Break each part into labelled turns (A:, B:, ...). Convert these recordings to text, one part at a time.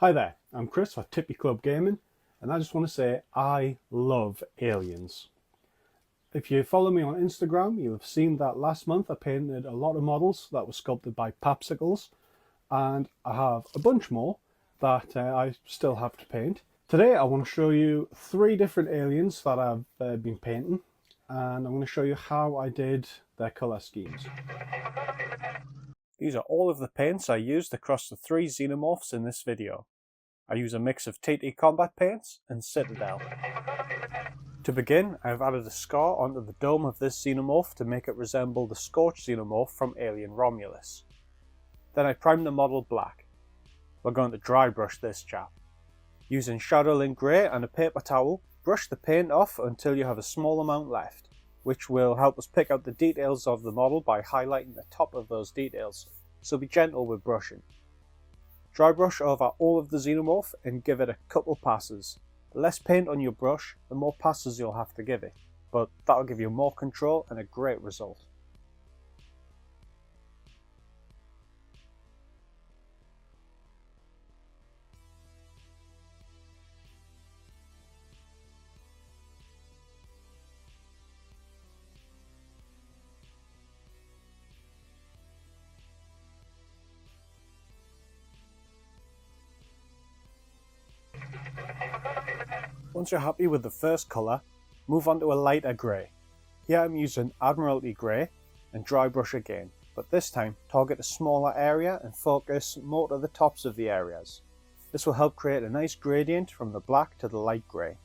A: Hi there, I'm Chris for TTCombat Gaming, and I just want to say I love aliens. If you follow me on Instagram, you'll have seen that last month I painted a lot of models that were sculpted by Papsicles, and I have a bunch more that I still have to paint. Today I want to show you 3 different aliens that I've been painting, and I'm going to show you how I did their colour schemes. These are all of the paints I used across the 3 xenomorphs in this video. I use a mix of TTCombat paints and Citadel. To begin, I have added a scar onto the dome of this xenomorph to make it resemble the Scorched Xenomorph from Alien Romulus. Then I primed the model black. We're going to drybrush this chap. Using Shadowlink Grey and a paper towel, brush the paint off until you have a small amount left, which will help us pick out the details of the model by highlighting the top of those details, so be gentle with brushing. Dry brush over all of the xenomorph and give it a couple passes. The less paint on your brush, the more passes you'll have to give it, but that'll give you more control and a great result. Once you're happy with the first colour, move on to a lighter grey. Here I'm using Admiralty Grey and dry brush again, but this time target a smaller area and focus more to the tops of the areas. This will help create a nice gradient from the black to the light grey.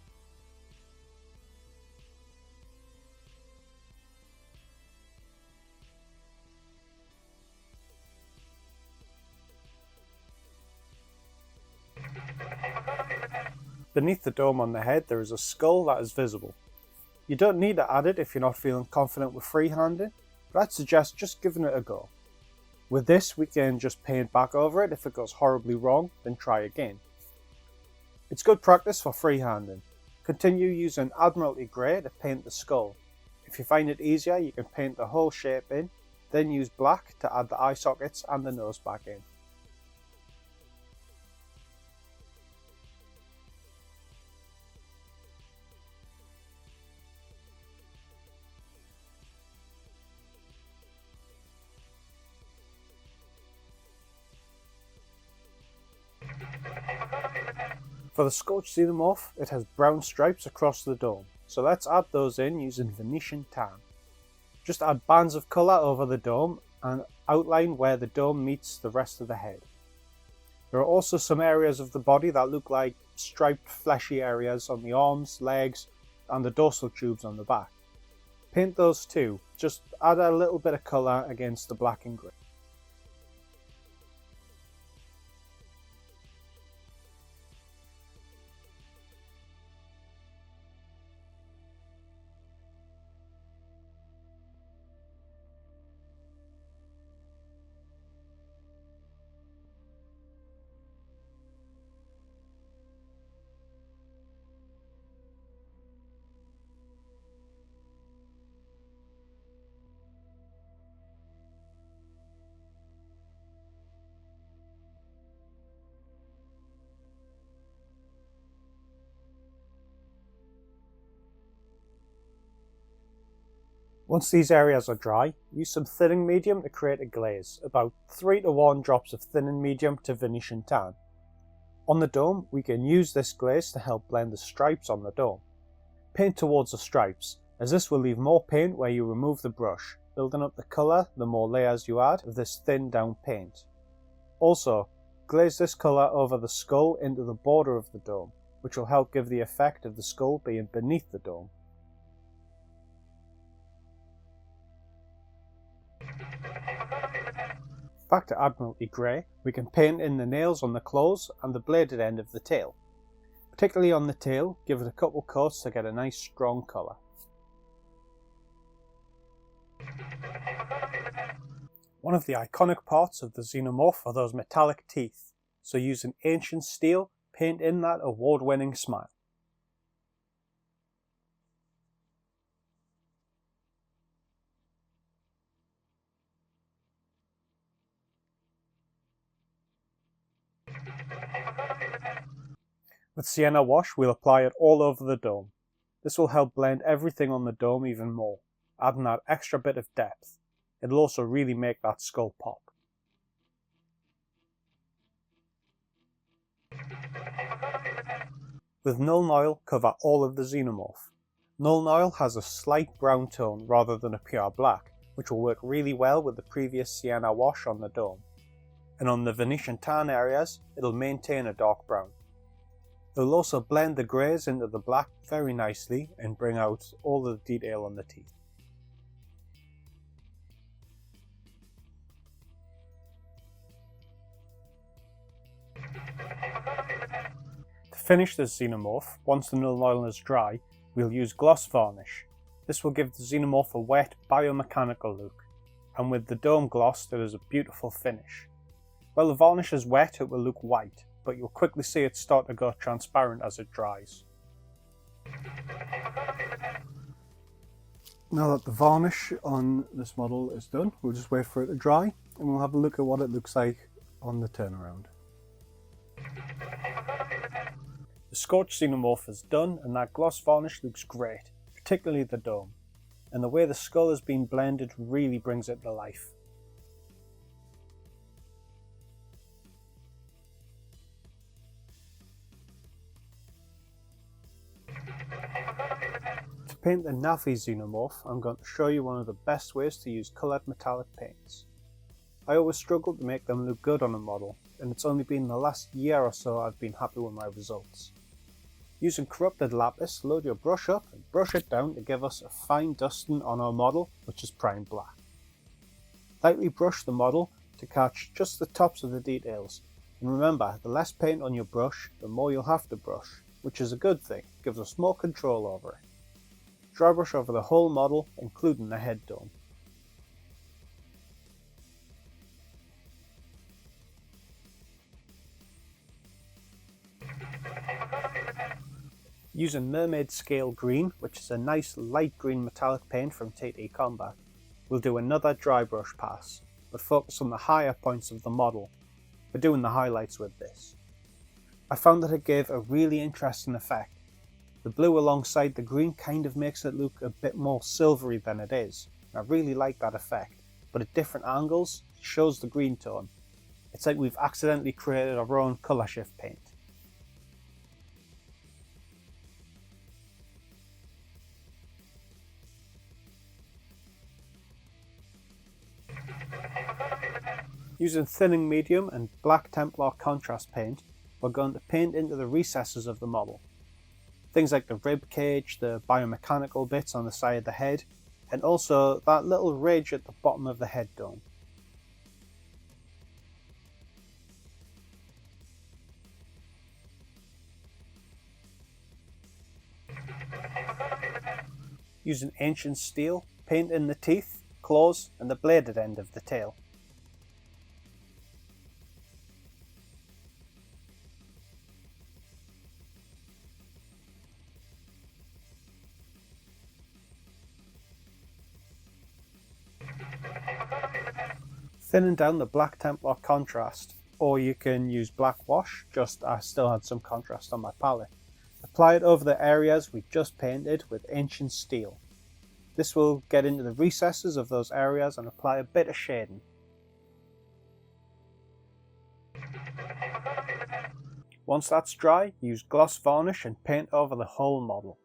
A: Beneath the dome on the head there is a skull that is visible. You don't need to add it if you're not feeling confident with freehanding, but I'd suggest just giving it a go. With this we can just paint back over it. If it goes horribly wrong, then try again. It's good practice for freehanding. Continue using Admiralty Grey to paint the skull. If you find it easier, you can paint the whole shape in, then use black to add the eye sockets and the nose back in. For the Scorched Xenomorph, it has brown stripes across the dome, so let's add those in using Venetian tan. Just add bands of colour over the dome and outline where the dome meets the rest of the head. There are also some areas of the body that look like striped fleshy areas on the arms, legs and the dorsal tubes on the back. Paint those too, just add a little bit of colour against the black and grey. Once these areas are dry, use some thinning medium to create a glaze, about 3 to 1 drops of thinning medium to Venetian tan. On the dome, we can use this glaze to help blend the stripes on the dome. Paint towards the stripes, as this will leave more paint where you remove the brush, building up the colour the more layers you add of this thinned down paint. Also, glaze this colour over the skull into the border of the dome, which will help give the effect of the skull being beneath the dome. Back to Admiralty Grey, we can paint in the nails on the claws and the bladed end of the tail. Particularly on the tail, give it a couple coats to get a nice strong colour. One of the iconic parts of the xenomorph are those metallic teeth, so using ancient steel, paint in that award-winning smile. With Sienna Wash, we'll apply it all over the dome. This will help blend everything on the dome even more, adding that extra bit of depth. It'll also really make that skull pop. With Nuln Oil, cover all of the Xenomorph. Nuln Oil has a slight brown tone rather than a pure black, which will work really well with the previous Sienna Wash on the dome. And on the Venetian tan areas, it'll maintain a dark brown. It'll also blend the greys into the black very nicely and bring out all the detail on the teeth. To finish this Xenomorph, once the Nuln Oil is dry, we'll use gloss varnish. This will give the Xenomorph a wet, biomechanical look, and with the dome glossed it is a beautiful finish. While the varnish is wet, it will look white, but you'll quickly see it start to go transparent as it dries. Now that the varnish on this model is done, we'll just wait for it to dry and we'll have a look at what it looks like on the turnaround. The Scorched Xenomorph is done and that gloss varnish looks great, particularly the dome, and the way the skull has been blended really brings it to life. To paint the Navi Xenomorph, I'm going to show you one of the best ways to use coloured metallic paints. I always struggled to make them look good on a model, and it's only been the last year or so I've been happy with my results. Using corrupted lapis, load your brush up and brush it down to give us a fine dusting on our model, which is primed black. Lightly brush the model to catch just the tops of the details, and remember, the less paint on your brush, the more you'll have to brush, which is a good thing, it gives us more control over it. Dry brush over the whole model, including the head dome. Using Mermaid Scale Green, which is a nice light green metallic paint from TTCombat, we'll do another dry brush pass, but focus on the higher points of the model. We're doing the highlights with this. I found that it gave a really interesting effect. The blue alongside the green kind of makes it look a bit more silvery than it is. I really like that effect, but at different angles it shows the green tone. It's like we've accidentally created our own colour shift paint. Using thinning medium and black Templar contrast paint, we're going to paint into the recesses of the model. Things like the rib cage, the biomechanical bits on the side of the head, and also that little ridge at the bottom of the head dome. Using ancient steel, paint in the teeth, claws, and the bladed end of the tail. Thinning down the black Templar contrast, or you can use black wash, just I still had some contrast on my palette. Apply it over the areas we just painted with ancient steel. This will get into the recesses of those areas and apply a bit of shading. Once that's dry, use gloss varnish and paint over the whole model.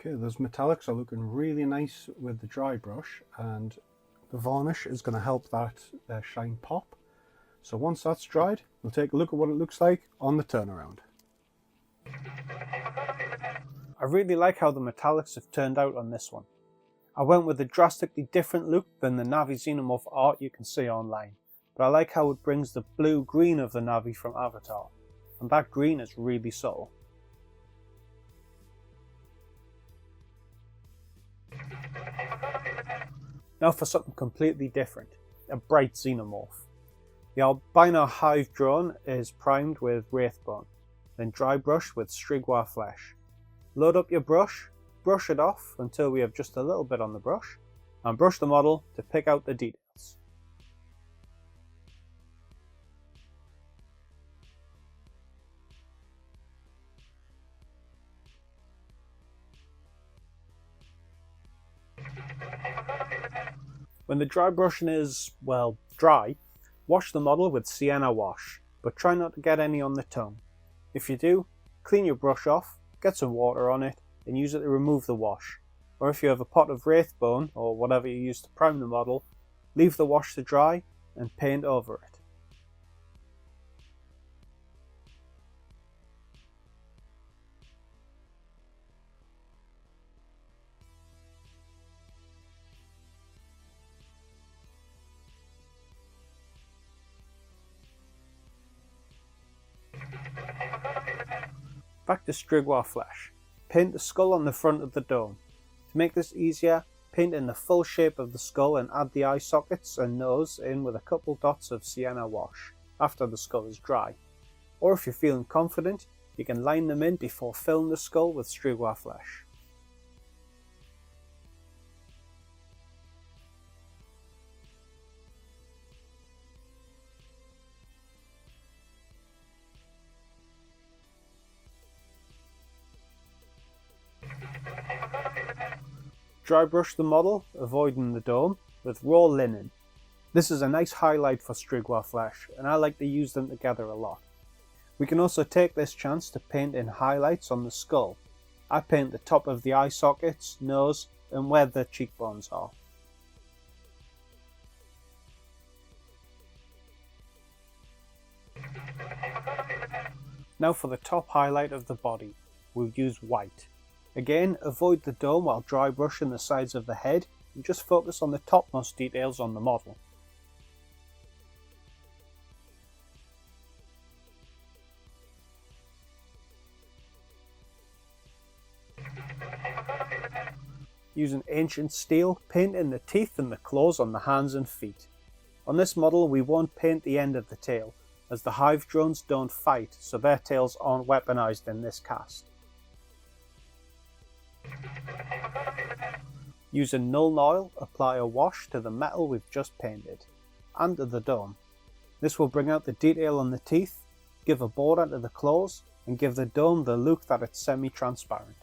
A: Okay, those metallics are looking really nice with the dry brush, and the varnish is going to help that shine pop. So once that's dried, we'll take a look at what it looks like on the turnaround. I really like how the metallics have turned out on this one. I went with a drastically different look than the Navi Xenomorph art you can see online, but I like how it brings the blue-green of the Navi from Avatar, and that green is really subtle. Now for something completely different, a bright Xenomorph. The Albino hive drone is primed with Wraithbone, then dry brush with Strigoi flesh. Load up your brush, brush it off until we have just a little bit on the brush, and brush the model to pick out the details. When the dry brushing is, well, dry, wash the model with sienna wash, but try not to get any on the tongue. If you do, clean your brush off, get some water on it, and use it to remove the wash. Or if you have a pot of wraithbone, or whatever you use to prime the model, leave the wash to dry and paint over it. Back to Strigoi flesh. Paint the skull on the front of the dome. To make this easier, paint in the full shape of the skull and add the eye sockets and nose in with a couple dots of sienna wash after the skull is dry. Or if you're feeling confident, you can line them in before filling the skull with Strigoi flesh. Dry brush the model, avoiding the dome, with raw linen. This is a nice highlight for Strigoi flesh, and I like to use them together a lot. We can also take this chance to paint in highlights on the skull. I paint the top of the eye sockets, nose, and where the cheekbones are. Now for the top highlight of the body, we'll use white. Again, avoid the dome while dry brushing the sides of the head and just focus on the topmost details on the model. Using ancient steel, paint in the teeth and the claws on the hands and feet. On this model we won't paint the end of the tail, as the hive drones don't fight, so their tails aren't weaponized in this cast. Using Nuln Oil, apply a wash to the metal we've just painted, and to the dome. This will bring out the detail on the teeth, give a border to the claws, and give the dome the look that it's semi-transparent.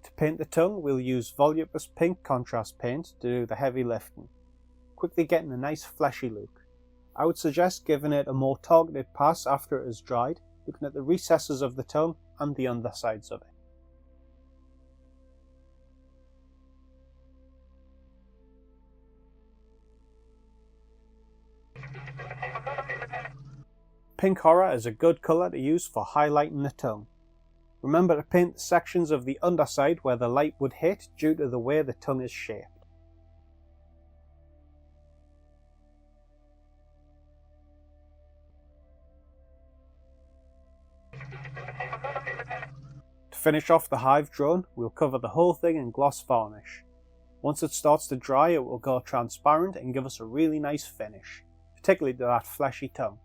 A: To paint the tongue, we'll use Volupus Pink contrast paint to do the heavy lifting, quickly getting a nice fleshy look. I would suggest giving it a more targeted pass after it is dried, looking at the recesses of the tongue and the undersides of it. Pink Horror is a good colour to use for highlighting the tongue. Remember to paint the sections of the underside where the light would hit due to the way the tongue is shaped. To finish off the hive drone, we'll cover the whole thing in gloss varnish. Once it starts to dry, it will go transparent and give us a really nice finish, particularly to that fleshy tongue.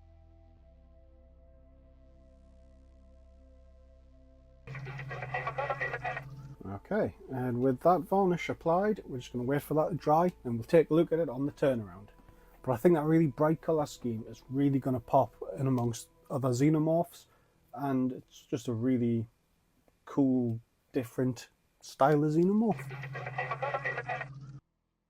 A: Okay, and with that varnish applied, we're just going to wait for that to dry and we'll take a look at it on the turnaround. But I think that really bright colour scheme is really going to pop in amongst other xenomorphs, and it's just a really cool, different style of xenomorph.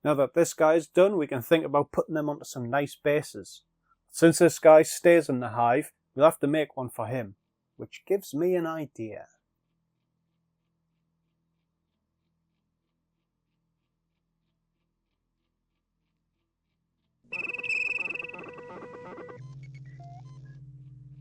A: Now that this guy's done, we can think about putting them onto some nice bases. Since this guy stays in the hive, we'll have to make one for him, which gives me an idea.